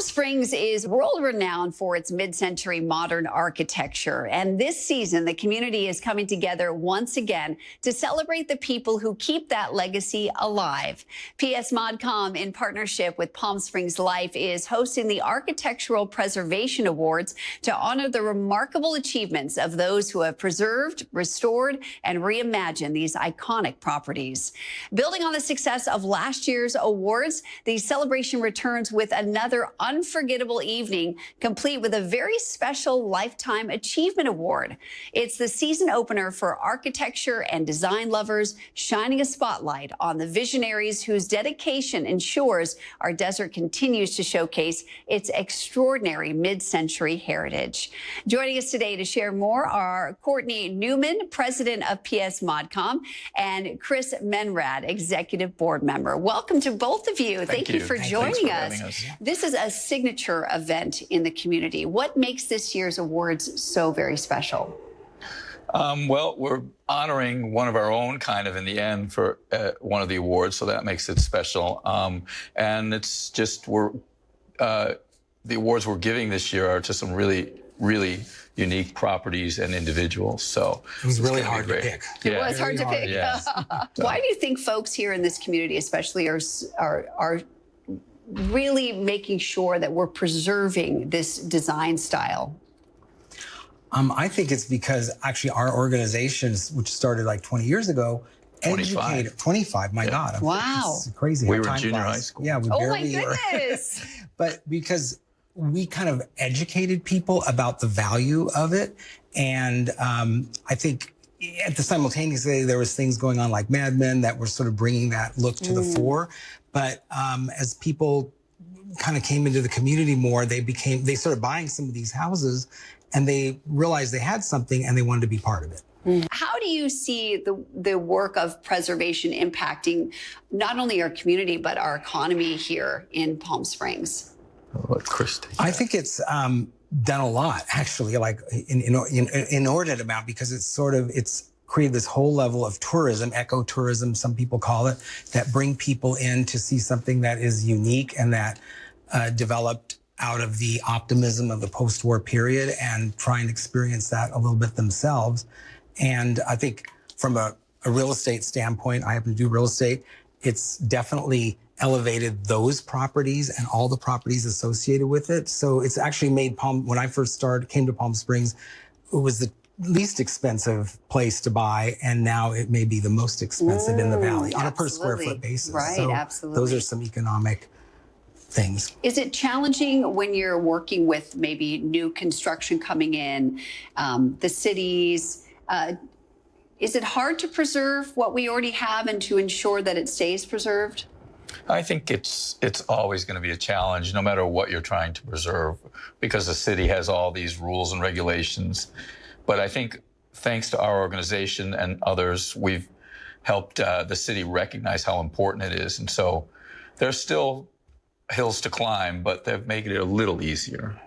Springs is world-renowned for its mid-century modern architecture. And this season, the community is coming together once again to celebrate the people who keep that legacy alive. PS ModCom, in partnership with Palm Springs Life, is hosting the Architectural Preservation Awards to honor the remarkable achievements of those who have preserved, restored, and reimagined these iconic properties. Building on the success of last year's awards, the celebration returns with another unforgettable evening, complete with a very special Lifetime Achievement Award. It's the season opener for architecture and design lovers, shining a spotlight on the visionaries whose dedication ensures our desert continues to showcase its extraordinary mid-century heritage. Joining us today to share more are Courtney Newman, president of PS ModCom, and Chris Menrad, executive board member. Welcome to both of you. Thank you for joining us. This is a signature event in the community. What makes this year's awards so very special? Well, we're honoring one of our own kind of in the end for one of the awards, so that makes it special. And it's just the awards we're giving this year are to some really unique properties and individuals. So it was really hard to pick. It was hard to pick. Yes. Why do you think folks here in this community, especially, are really making sure that we're preserving this design style? I think it's because actually our organizations, which started like 20 years ago, 25, my God. Wow. It's crazy. We were in junior high school. Yeah, we barely were. Oh my goodness. But because we kind of educated people about the value of it. And I think simultaneously there was things going on like Mad Men that were sort of bringing that look to the fore. But as people kind of came into the community more, they started buying some of these houses and they realized they had something and they wanted to be part of it. How do you see the work of preservation impacting not only our community, but our economy here in Palm Springs? I think it's done a lot, actually, like in inordinate amount, because it's created this whole level of tourism, ecotourism, some people call it, that bring people in to see something that is unique and that developed out of the optimism of the post-war period and try and experience that a little bit themselves. And I think from a real estate standpoint, I happen to do real estate, it's definitely elevated those properties and all the properties associated with it. So it's actually made when I first came to Palm Springs, it was the least expensive place to buy, and now it may be the most expensive in the valley on a per square foot basis. Right, so absolutely. Those are some economic things. Is it challenging when you're working with maybe new construction coming in, the cities? Is it hard to preserve what we already have and to ensure that it stays preserved? I think it's always going to be a challenge, no matter what you're trying to preserve, because the city has all these rules and regulations. But I think thanks to our organization and others, we've helped the city recognize how important it is. And so there's still hills to climb, but they've made it a little easier.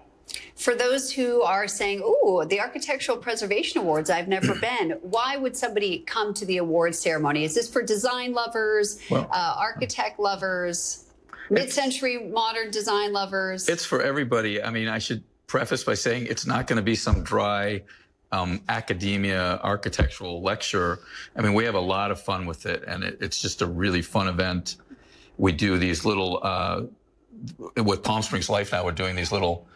For those who are saying, ooh, the Architectural Preservation Awards, I've never been, why would somebody come to the awards ceremony? Is this for design lovers, architect lovers, mid-century modern design lovers? It's for everybody. I mean, I should preface by saying it's not going to be some dry academia architectural lecture. I mean, we have a lot of fun with it, and it's just a really fun event. We do these little, with Palm Springs Life now, we're doing these little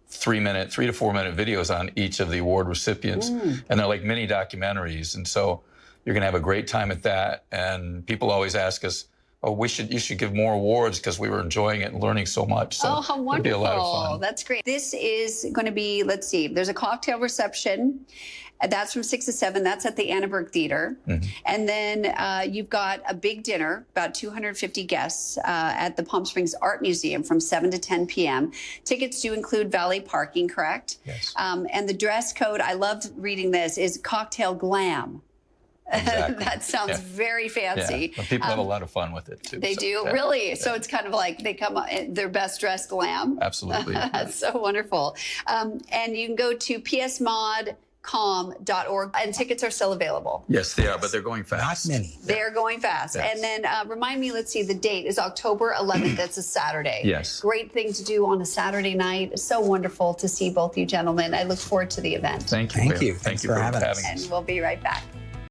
3 to 4 minute videos on each of the award recipients. And they're like mini documentaries. And so you're gonna have a great time at that. And people always ask us, oh, you should give more awards because we were enjoying it and learning so much. So oh, how wonderful. It'd be a lot of fun. That's great. This is gonna be, let's see, there's a cocktail reception. That's from 6 to 7. That's at the Annenberg Theater. And then you've got a big dinner, about 250 guests at the Palm Springs Art Museum from 7 to 10 p.m. Tickets do include valet parking, correct? Yes. And the dress code, I loved reading this, is cocktail glam. Exactly. That sounds very fancy. Yeah. People have a lot of fun with it, too. They do? Really? Yeah. So it's kind of like they come in their best dressed glam? Absolutely. That's so wonderful. And you can go to PSMod ModCom.org, and tickets are still available. Yes, they are, but they're going fast. Not many. They're going fast. Yes. And then remind me, let's see, the date is October 11th. That's a Saturday. Yes. Great thing to do on a Saturday night. So wonderful to see both you gentlemen. I look forward to the event. Thank you. Thank Bill. you. Thank Thanks you for for having us. having us. And we'll be right back.